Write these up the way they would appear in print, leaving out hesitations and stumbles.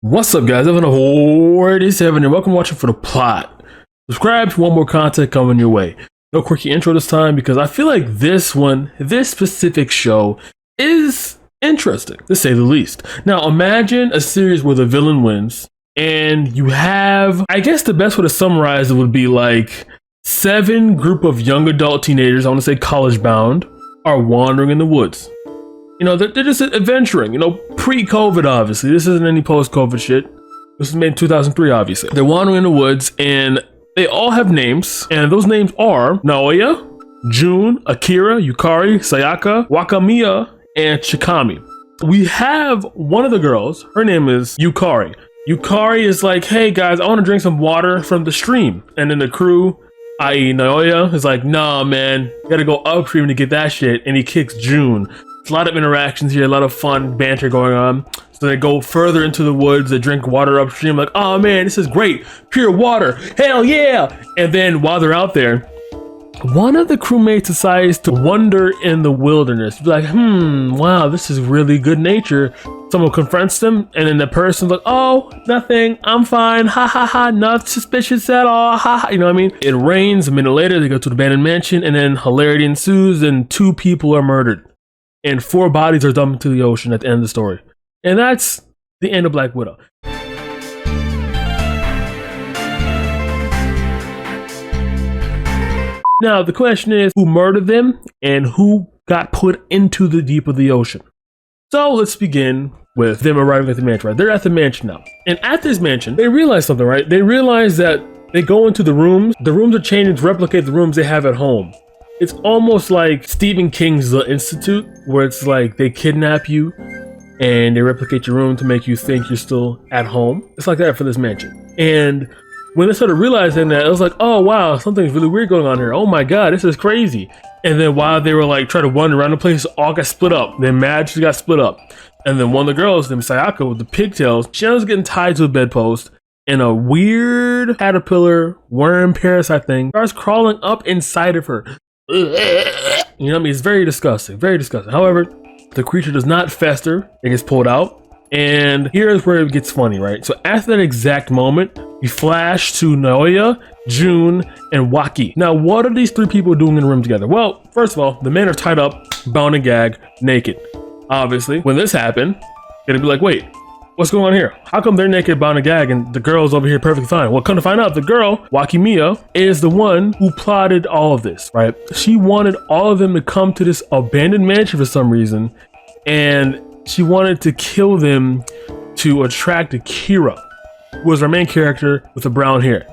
What's up, guys? Evan 47 and welcome to Watching for the Plot. Subscribe for more content coming your way. No quirky intro this time because I feel like this specific show is interesting, to say the least. Now, imagine a series where the villain wins and you have, I guess the best way to summarize it would be like 7 group of young adult teenagers, I want to say college bound, are wandering in the woods. You know, they're just adventuring, pre-COVID, obviously. This isn't any post-COVID shit. This was made in 2003, obviously. They're wandering in the woods, and they all have names, and those names are Naoya, Jun, Akira, Yukari, Sayaka, Wakamiya, and Chikami. We have one of the girls, her name is Yukari. Yukari is like, hey guys, I want to drink some water from the stream. And then the crew, i.e. Naoya, is like, nah man, you gotta go upstream to get that shit, and he kicks Jun. A lot of interactions here, a lot of fun banter going on. So they go further into the woods, they drink water upstream, like, oh man, this is great, pure water, hell yeah! And then while they're out there, one of the crewmates decides to wander in the wilderness. Be like, wow, this is really good nature. Someone confronts them, and then the person's like, oh, nothing, I'm fine, ha ha ha, not suspicious at all, ha ha, you know what I mean? It rains, a minute later, they go to the abandoned mansion, and then hilarity ensues, and 2 people are murdered. And 4 bodies are dumped into the ocean at the end of the story. And that's the end of Black Widow. Now, the question is, who murdered them and who got put into the deep of the ocean? So let's begin with them arriving at the mansion, right? They're at the mansion now. And at this mansion, they realize something, right? They realize that they go into the rooms are changing to replicate the rooms they have at home. It's almost like Stephen King's The Institute, where it's like they kidnap you and they replicate your room to make you think you're still at home. It's like that for this mansion. And when they started realizing that, it was like, oh wow, something's really weird going on here. Oh my god, this is crazy. And then while they were like trying to wander around the place, all got split up. Their magically got split up. And then one of the girls, named Sayaka with the pigtails, she was getting tied to a bedpost. And a weird caterpillar, worm, parasite thing starts crawling up inside of her. You know what I mean? It's very disgusting, very disgusting. However, the creature does not fester. It gets pulled out. And here's where it gets funny, right? So after that exact moment, we flash to Naoya, Jun, and Waki. Now, what are these 3 people doing in the room together? Well, first of all, the men are tied up, bound and gagged, naked. Obviously, when this happened, it'd be like, wait, what's going on here? How come they're naked, bound and gagged, and the girl's over here perfectly fine? Well, come to find out, the girl, Wakamiya, is the one who plotted all of this, right? She wanted all of them to come to this abandoned mansion for some reason, and she wanted to kill them to attract Akira, who was our main character with the brown hair.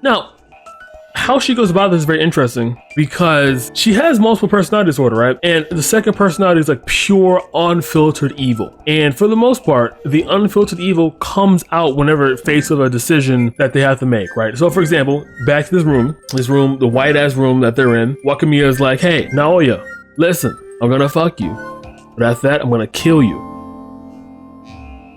Now, how she goes about this is very interesting because she has multiple personality disorder, right? And the second personality is like pure unfiltered evil. And for the most part, the unfiltered evil comes out whenever faced with a decision that they have to make, right? So for example, back to this room, the white ass room that they're in, Wakamiya is like, hey, Naoya, listen, I'm gonna fuck you. But after that, I'm gonna kill you.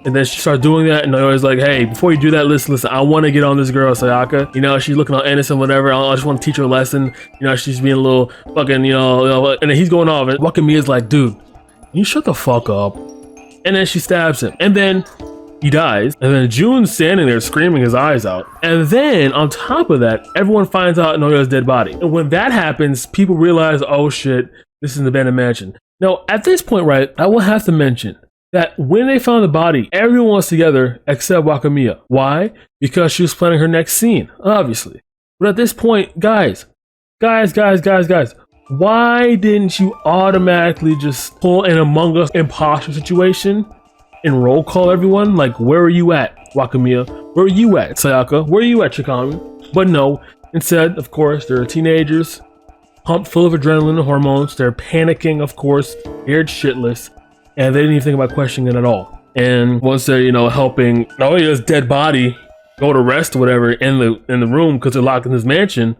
And then she starts doing that, and Naoya's like, hey, before you do that, listen, I want to get on this girl, Sayaka. You know, she's looking all innocent, whatever. I just want to teach her a lesson. You know, she's being a little fucking, and then he's going off, and Wakamiya's like, dude, you shut the fuck up. And then she stabs him, and then he dies. And then Jun's standing there screaming his eyes out. And then on top of that, everyone finds out Naoya's dead body. And when that happens, people realize, oh shit, this is an abandoned mansion. Now, at this point, right, I will have to mention that when they found the body, everyone was together except Wakamiya. Why? Because she was planning her next scene, obviously. But at this point, guys, why didn't you automatically just pull an Among Us imposter situation and roll call everyone? Like, where are you at, Wakamiya? Where are you at, Sayaka? Where are you at, Chikami? But no, instead, of course, there are teenagers, pumped full of adrenaline and hormones. They're panicking, of course, scared shitless. And they didn't even think about questioning it at all. And once they're, helping Naoya's dead body go to rest or whatever in the room because they're locked in this mansion,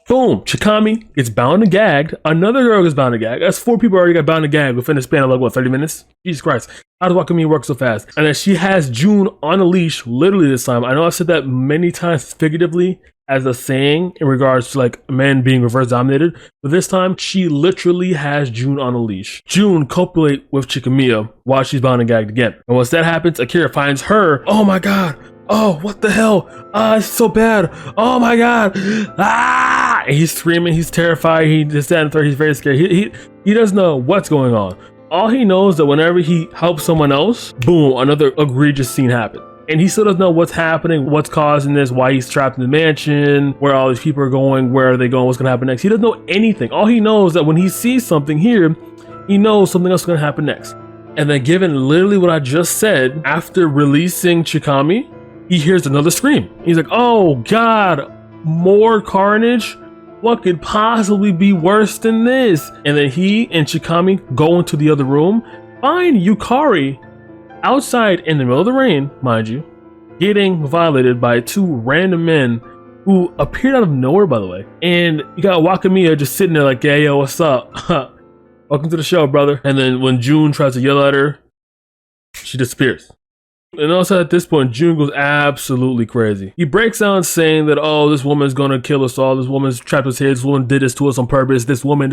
boom, Chikami gets bound and gagged. Another girl gets bound and gagged. That's 4 people already got bound and gagged within a span of 30 minutes? Jesus Christ. How does Wakamiya work so fast? And then she has Jun on a leash, literally this time. I know I've said that many times figuratively, as a saying in regards to like men being reverse dominated, but this time she literally has June on a leash. June copulate with Chikamiya while she's bound and gagged again. And once that happens, Akira finds her. Oh my god. Oh, what the hell? Ah, it's so bad. Oh my god. Ah! And he's screaming. He's terrified. He just that and third. He's very scared. He doesn't know what's going on. All he knows that whenever he helps someone else, boom, another egregious scene happens. And he still doesn't know what's happening, what's causing this, why he's trapped in the mansion, where all these people are going, where are they going, what's going to happen next. He doesn't know anything. All he knows is that when he sees something here, he knows something else is going to happen next. And then given literally what I just said, after releasing Chikami, he hears another scream. He's like, oh God, more carnage? What could possibly be worse than this? And then he and Chikami go into the other room, find Yukari outside in the middle of the rain, mind you, getting violated by two random men who appeared out of nowhere, by the way. And you got Wakamiya just sitting there like, yeah, yo, what's up? Welcome to the show, brother. And then when June tries to yell at her, she disappears. And also at this point, June goes absolutely crazy. He breaks down saying that, oh, this woman's gonna kill us all. This woman's trapped us here. This woman did this to us on purpose. This woman,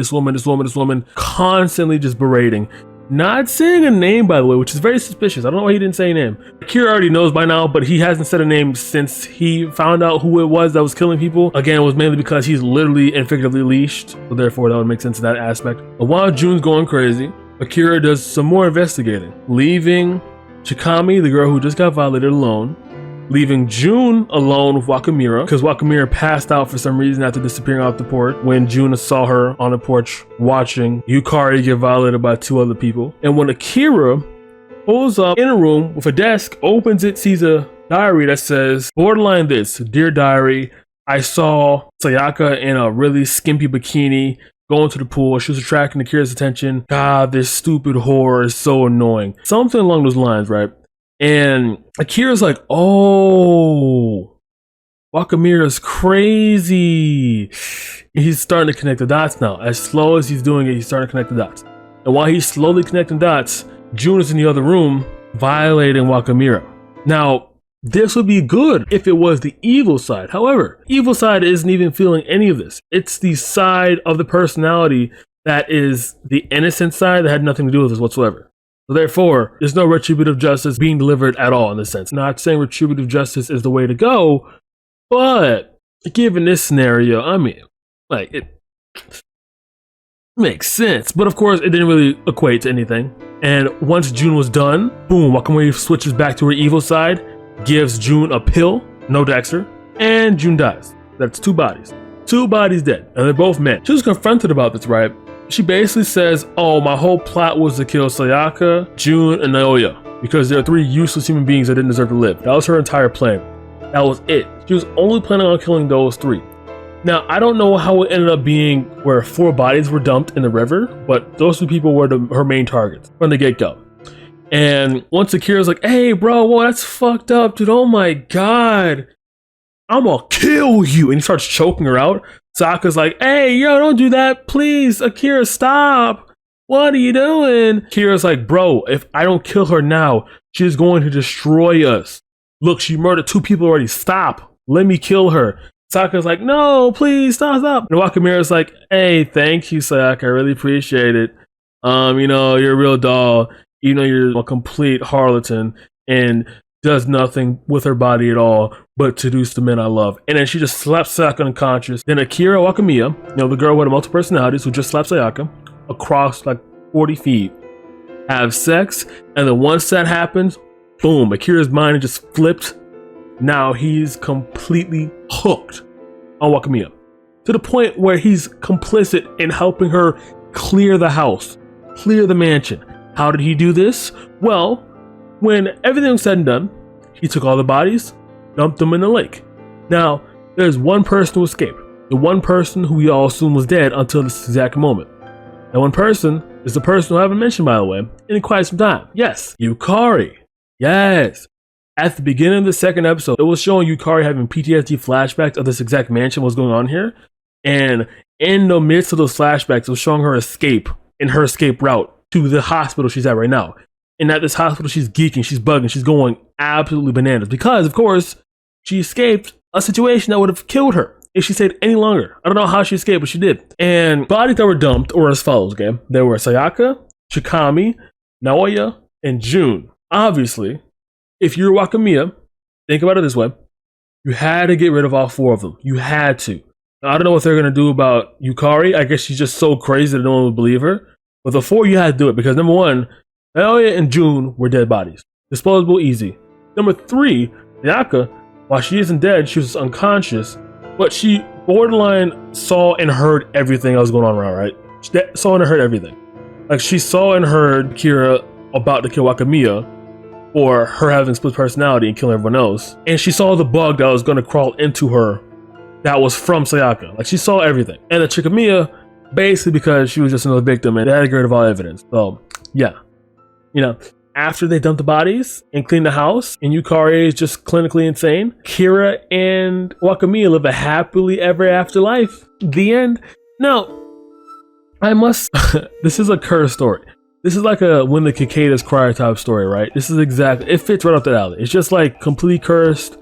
constantly just berating. Not saying a name, by the way, which is very suspicious. I don't know why he didn't say a name. Akira already knows by now, but he hasn't said a name since he found out who it was that was killing people. Again, it was mainly because he's literally and figuratively leashed, so therefore that would make sense in that aspect. But while June's going crazy, Akira does some more investigating, leaving Chikami, the girl who just got violated, alone, leaving June alone with Wakamira, because Wakamira passed out for some reason after disappearing off the porch when June saw her on the porch watching Yukari get violated by two other people. And when Akira pulls up in a room with a desk, opens it, sees a diary that says, borderline this, dear diary, I saw Sayaka in a really skimpy bikini going to the pool. She was attracting Akira's attention. God, this stupid whore is so annoying. Something along those lines, right? And Akira's like, oh, Wakamira's crazy. He's starting to connect the dots now. As slow as he's doing it, he's starting to connect the dots. And while he's slowly connecting dots, June is in the other room violating Wakamira. Now, this would be good if it was the evil side. However, evil side isn't even feeling any of this. It's the side of the personality that is the innocent side that had nothing to do with this whatsoever. So therefore, there's no retributive justice being delivered at all in this sense. Not saying retributive justice is the way to go, but given this scenario, I mean, like, it makes sense. But of course, it didn't really equate to anything. And once June was done, boom, Wakamura switches back to her evil side, gives June a pill, no Dexter, and June dies. That's two bodies. Two bodies dead, and they're both men. She was confronted about this, right? She basically says, oh, my whole plot was to kill Sayaka, June, and Naoya, because they're three useless human beings that didn't deserve to live. That was her entire plan. That was it. She was only planning on killing those three. Now, I don't know how it ended up being where 4 bodies were dumped in the river, but those 2 people were her main targets from the get-go. And once Akira's like, hey, bro, whoa, that's fucked up, dude. Oh my god. I'm gonna kill you. And he starts choking her out. Sokka's like, hey, yo, don't do that. Please, Akira, stop. What are you doing? Akira's like, bro, if I don't kill her now, she's going to destroy us. Look, she murdered 2 people already. Stop. Let me kill her. Sokka's like, no, please, stop. And Wakamira's like, hey, thank you, Sayaka. I really appreciate it. You're a real doll. You know, you're a complete harlatan and does nothing with her body at all but seduce the men I love. And then she just slaps Sayaka unconscious. Then Akira Wakamiya, the girl with the multiple personalities who just slapped Sayaka across like 40 feet, have sex. And then once that happens, boom, Akira's mind just flipped. Now he's completely hooked on Wakamiya to the point where he's complicit in helping her clear the house, clear the mansion. How did he do this? Well, when everything was said and done, he took all the bodies, dumped them in the lake. Now, there's one person who escaped. The one person who we all assume was dead until this exact moment. That one person is the person who I haven't mentioned, by the way, in quite some time. Yes, Yukari. Yes. At the beginning of the second episode, it was showing Yukari having PTSD flashbacks of this exact mansion, what's going on here. And in the midst of those flashbacks, it was showing her escape in her escape route to the hospital she's at right now. And at this hospital, she's geeking, she's bugging, she's going absolutely bananas. Because, of course, she escaped a situation that would have killed her if she stayed any longer. I don't know how she escaped, but she did. And bodies that were dumped were as follows, okay? There were Sayaka, Chikami, Naoya, and June. Obviously, if you're Wakamiya, think about it this way. You had to get rid of all 4 of them. You had to. Now, I don't know what they're going to do about Yukari. I guess she's just so crazy that no one would believe her. But the 4, you had to do it because number 1, Naoya and June were dead bodies. Disposable, easy. Number 3, Sayaka, while she isn't dead, she was unconscious, but she borderline saw and heard everything that was going on around, right? She saw and heard everything. Like, she saw and heard Akira about to kill Wakamiya, or her having split personality and killing everyone else. And she saw the bug that was going to crawl into her that was from Sayaka. Like, she saw everything. And the Chikamiya, basically because she was just another victim and they had to get rid of all evidence. So, yeah. You know, after they dumped the bodies and cleaned the house, and Yukari is just clinically insane, Kira and Wakamiya live a happily ever after life. The end. Now, I must... this is a cursed story. This is like a When the Cicadas Cry type story, right? This is exactly... It fits right up that alley. It's just like completely cursed.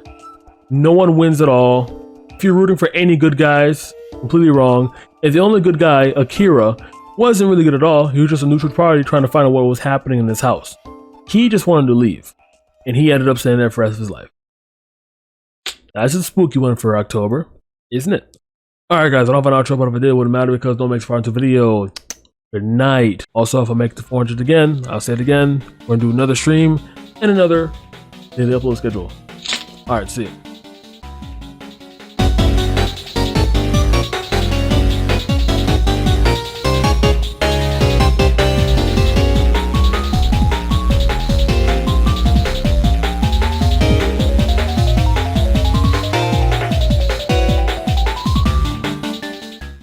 No one wins at all. If you're rooting for any good guys, completely wrong. And the only good guy, Akira, wasn't really good at all. He was just a neutral party trying to find out what was happening in this house. He just wanted to leave. And he ended up staying there for the rest of his life. That's a spooky one for October, isn't it? Alright guys, I don't have an outro, but if I did, it wouldn't matter because no makes far into video. Good night. Also, if I make the 400 again, I'll say it again. We're gonna do another stream and another daily upload schedule. Alright, see you.